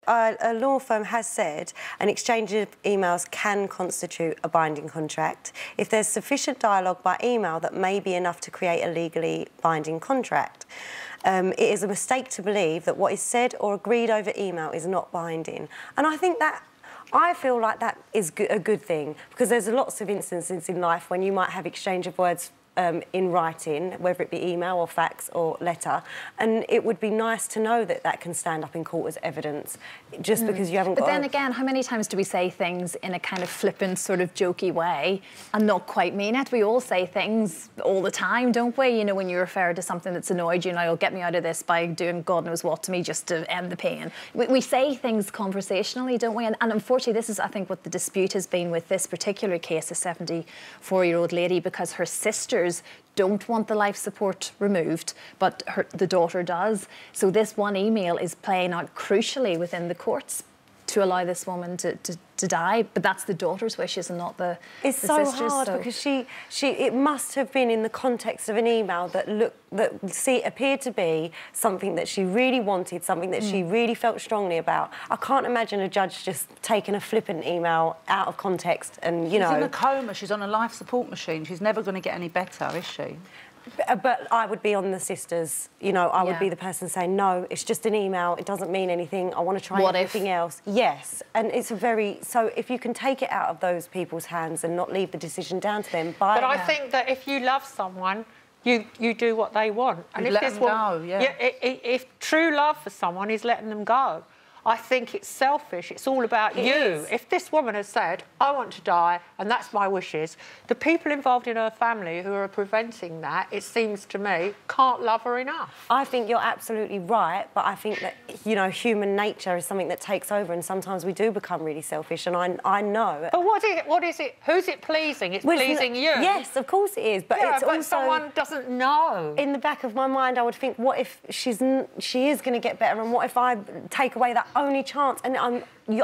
a law firm has said an exchange of emails can constitute a binding contract if there's sufficient dialogue by email that may be enough to create a legally binding contract. It is a mistake to believe that what is said or agreed over email is not binding. And I feel like that is a good thing, because there's lots of instances in life when you might have exchange of words in writing, whether it be email or fax or letter, and it would be nice to know that that can stand up in court as evidence, just because you haven't got... But then again, how many times do we say things in a kind of flippant, sort of jokey way and not quite mean it? We all say things all the time, don't we? You know, when you refer to something that's annoyed you, and you'll get me out of this by doing God knows what to me just to end the pain. We say things conversationally, don't we? And unfortunately, this is, I think, what the dispute has been with this particular case, a 74-year-old lady, because her sisters don't want the life support removed, but the daughter does. So this one email is playing out crucially within the courts to allow this woman to die, but that's the daughter's wishes and not the It's the so sister's, hard, because it must have been in the context of an email that appeared to be something that she really wanted, something that she really felt strongly about. I can't imagine a judge just taking a flippant email out of context and, you know... She's in a coma, she's on a life support machine, she's never going to get any better, is she? But I would be on the sisters, you know, I would be the person saying, no, it's just an email, it doesn't mean anything, I want to try everything else. Yes, and it's a very... So if you can take it out of those people's hands and not leave the decision down to them... But I think that if you love someone, you do what they want. And if this go, if true love for someone is letting them go, I think it's selfish. It's all about you. If this woman has said, I want to die, and that's my wishes, the people involved in her family who are preventing that, it seems to me, can't love her enough. I think you're absolutely right, but I think that, you know, human nature is something that takes over, and sometimes we do become really selfish, and I know... But what is it? Who's it pleasing? It's pleasing you. Yes, of course it is, but it's also... someone doesn't know. In the back of my mind, I would think, what if she is going to get better, and what if I take away that only chance? And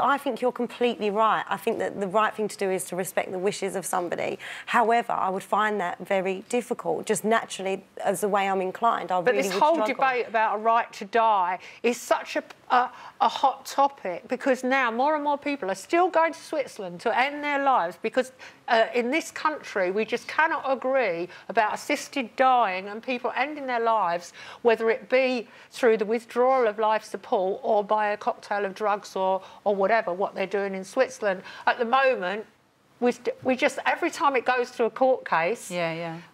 I think you're completely right. I think that the right thing to do is to respect the wishes of somebody. However, I would find that very difficult, just naturally, as the way I'm inclined. But this whole debate about a right to die is such a hot topic, because now more and more people are still going to Switzerland to end their lives, because in this country we just cannot agree about assisted dying and people ending their lives, whether it be through the withdrawal of life support or by a cocktail of drugs or whatever, what they're doing in Switzerland. At the moment, we just, every time it goes to a court case,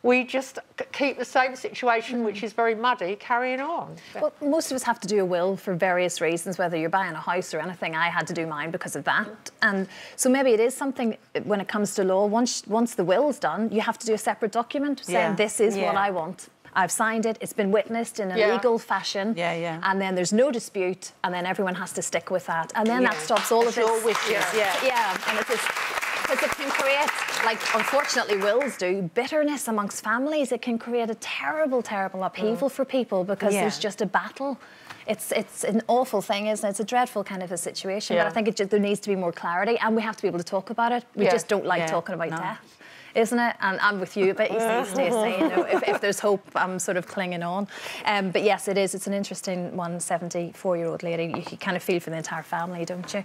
we just keep the same situation, which is very muddy, carrying on. Well, most of us have to do a will for various reasons, whether you're buying a house or anything. I had to do mine because of that. And so maybe it is something, when it comes to law, once the will's done, you have to do a separate document saying this is what I want. I've signed it, it's been witnessed in a legal fashion, and then there's no dispute, and then everyone has to stick with that. And then that stops all of this... Your wishes. And because it can create, like, unfortunately wills do, bitterness amongst families. It can create a terrible, terrible upheaval for people, because there's just a battle. It's an awful thing, isn't it? It's a dreadful kind of a situation, but I think there needs to be more clarity, and we have to be able to talk about it. We just don't like talking about death. Isn't it? And I'm with you a bit, you see, Stacey, you know, if there's hope, I'm sort of clinging on. But yes, it is. It's an interesting one, 74-year-old lady. You kind of feel for the entire family, don't you?